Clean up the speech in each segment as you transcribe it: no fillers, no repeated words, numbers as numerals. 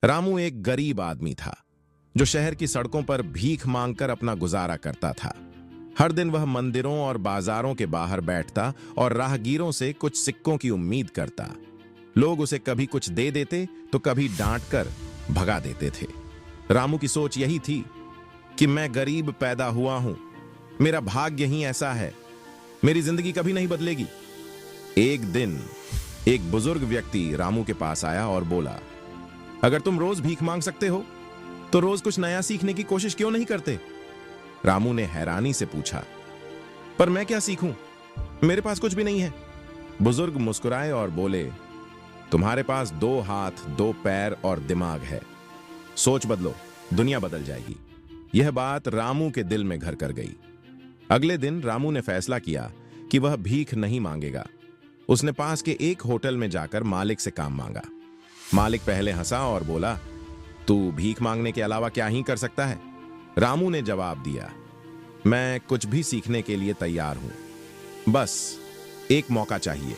रामू एक गरीब आदमी था जो शहर की सड़कों पर भीख मांगकर अपना गुजारा करता था। हर दिन वह मंदिरों और बाजारों के बाहर बैठता और राहगीरों से कुछ सिक्कों की उम्मीद करता। लोग उसे कभी कुछ दे देते तो कभी डांट कर भगा देते थे। रामू की सोच यही थी कि मैं गरीब पैदा हुआ हूं, मेरा भाग्य ही ऐसा है, मेरी जिंदगी कभी नहीं बदलेगी। एक दिन एक बुजुर्ग व्यक्ति रामू के पास आया और बोला, अगर तुम रोज भीख मांग सकते हो तो रोज कुछ नया सीखने की कोशिश क्यों नहीं करते? रामू ने हैरानी से पूछा, पर मैं क्या सीखूं? मेरे पास कुछ भी नहीं है। बुजुर्ग मुस्कुराए और बोले, तुम्हारे पास 2 हाथ, 2 पैर और दिमाग है। सोच बदलो, दुनिया बदल जाएगी। यह बात रामू के दिल में घर कर गई। अगले दिन रामू ने फैसला किया कि वह भीख नहीं मांगेगा। उसने पास के एक होटल में जाकर मालिक से काम मांगा। मालिक पहले हंसा और बोला, तू भीख मांगने के अलावा क्या ही कर सकता है? रामू ने जवाब दिया, मैं कुछ भी सीखने के लिए तैयार हूं, बस एक मौका चाहिए।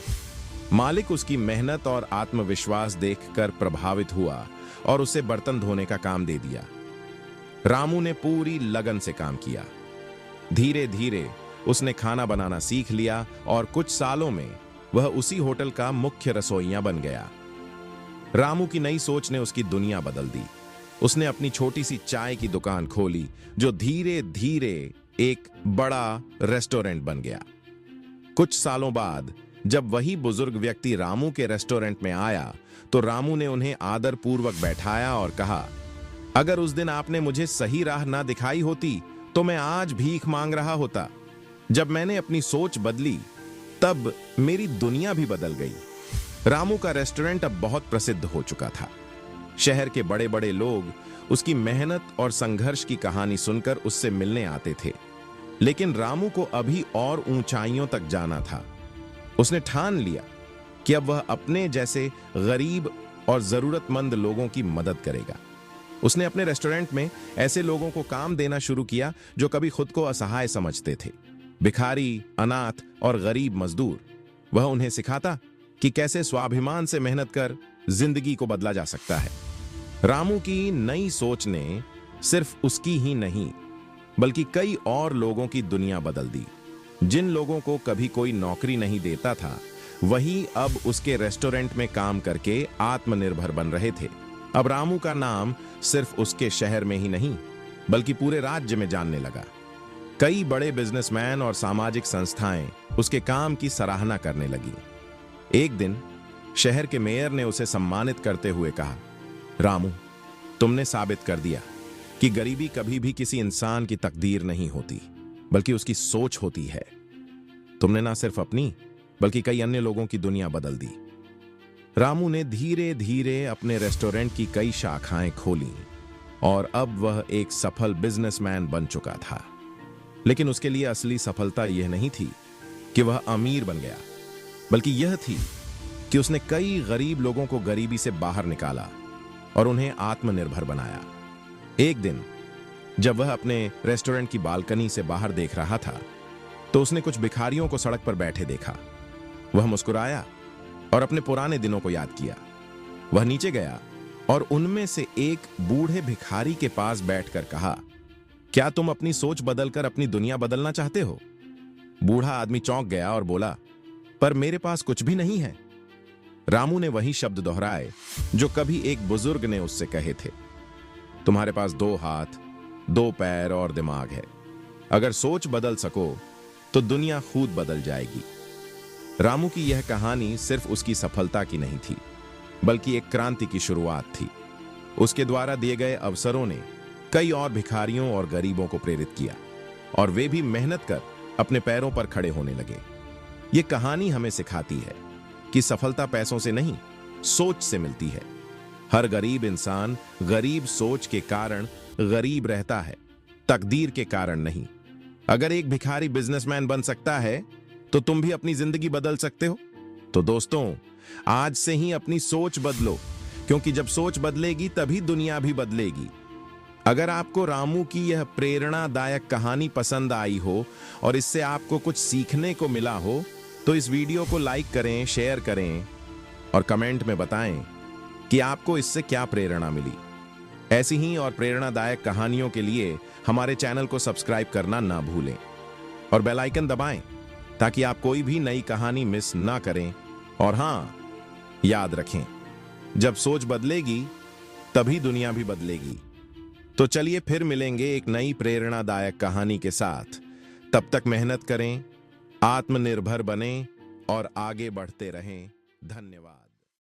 मालिक उसकी मेहनत और आत्मविश्वास देखकर प्रभावित हुआ और उसे बर्तन धोने का काम दे दिया। रामू ने पूरी लगन से काम किया। धीरे धीरे उसने खाना बनाना सीख लिया और कुछ सालों में वह उसी होटल का मुख्य रसोइया बन गया। रामू की नई सोच ने उसकी दुनिया बदल दी। उसने अपनी छोटी सी चाय की दुकान खोली जो धीरे धीरे एक बड़ा रेस्टोरेंट बन गया। कुछ सालों बाद जब वही बुजुर्ग व्यक्ति रामू के रेस्टोरेंट में आया तो रामू ने उन्हें आदरपूर्वक बैठाया और कहा, अगर उस दिन आपने मुझे सही राह ना दिखाई होती तो मैं आज भीख मांग रहा होता। जब मैंने अपनी सोच बदली तब मेरी दुनिया भी बदल गई। रामू का रेस्टोरेंट अब बहुत प्रसिद्ध हो चुका था। शहर के बड़े बड़े लोग उसकी मेहनत और संघर्ष की कहानी सुनकर उससे मिलने आते थे। लेकिन रामू को अभी और ऊंचाइयों तक जाना था। उसने ठान लिया कि अब वह अपने जैसे गरीब और जरूरतमंद लोगों की मदद करेगा। उसने अपने रेस्टोरेंट में ऐसे लोगों को काम देना शुरू किया जो कभी खुद को असहाय समझते थे, भिखारी, अनाथ और गरीब मजदूर। वह उन्हें सिखाता कि कैसे स्वाभिमान से मेहनत कर जिंदगी को बदला जा सकता है। रामू की नई सोच ने सिर्फ उसकी ही नहीं बल्कि कई और लोगों की दुनिया बदल दी। जिन लोगों को कभी कोई नौकरी नहीं देता था वही अब उसके रेस्टोरेंट में काम करके आत्मनिर्भर बन रहे थे। अब रामू का नाम सिर्फ उसके शहर में ही नहीं बल्कि पूरे राज्य में जानने लगा। कई बड़े बिजनेसमैन और सामाजिक संस्थाएं उसके काम की सराहना करने लगी। एक दिन शहर के मेयर ने उसे सम्मानित करते हुए कहा, रामू, तुमने साबित कर दिया कि गरीबी कभी भी किसी इंसान की तकदीर नहीं होती बल्कि उसकी सोच होती है। तुमने ना सिर्फ अपनी बल्कि कई अन्य लोगों की दुनिया बदल दी। रामू ने धीरे धीरे अपने रेस्टोरेंट की कई शाखाएं खोली और अब वह एक सफल बिजनेसमैन बन चुका था। लेकिन उसके लिए असली सफलता यह नहीं थी कि वह अमीर बन गया, बल्कि यह थी कि उसने कई गरीब लोगों को गरीबी से बाहर निकाला और उन्हें आत्मनिर्भर बनाया। एक दिन जब वह अपने रेस्टोरेंट की बालकनी से बाहर देख रहा था तो उसने कुछ भिखारियों को सड़क पर बैठे देखा। वह मुस्कुराया और अपने पुराने दिनों को याद किया। वह नीचे गया और उनमें से एक बूढ़े भिखारी के पास बैठकर कहा, क्या तुम अपनी सोच बदलकर अपनी दुनिया बदलना चाहते हो? बूढ़ा आदमी चौंक गया और बोला, पर मेरे पास कुछ भी नहीं है। रामू ने वही शब्द दोहराए जो कभी एक बुजुर्ग ने उससे कहे थे, तुम्हारे पास 2 हाथ, 2 पैर और दिमाग है। अगर सोच बदल सको तो दुनिया खुद बदल जाएगी। रामू की यह कहानी सिर्फ उसकी सफलता की नहीं थी बल्कि एक क्रांति की शुरुआत थी। उसके द्वारा दिए गए अवसरों ने कई और भिखारियों और गरीबों को प्रेरित किया और वे भी मेहनत कर अपने पैरों पर खड़े होने लगे। यह कहानी हमें सिखाती है कि सफलता पैसों से नहीं, सोच से मिलती है। हर गरीब इंसान गरीब सोच के कारण गरीब रहता है, तकदीर के कारण नहीं। अगर एक भिखारी बिजनेसमैन बन सकता है तो तुम भी अपनी जिंदगी बदल सकते हो। तो दोस्तों, आज से ही अपनी सोच बदलो, क्योंकि जब सोच बदलेगी तभी दुनिया भी बदलेगी। अगर आपको रामू की यह प्रेरणादायक कहानी पसंद आई हो और इससे आपको कुछ सीखने को मिला हो तो इस वीडियो को लाइक करें, शेयर करें और कमेंट में बताएं कि आपको इससे क्या प्रेरणा मिली। ऐसी ही और प्रेरणादायक कहानियों के लिए हमारे चैनल को सब्सक्राइब करना ना भूलें और बेल आइकन दबाएं ताकि आप कोई भी नई कहानी मिस ना करें। और हां, याद रखें, जब सोच बदलेगी तभी दुनिया भी बदलेगी। तो चलिए फिर मिलेंगे एक नई प्रेरणादायक कहानी के साथ। तब तक मेहनत करें, आत्मनिर्भर बनें और आगे बढ़ते रहें। धन्यवाद।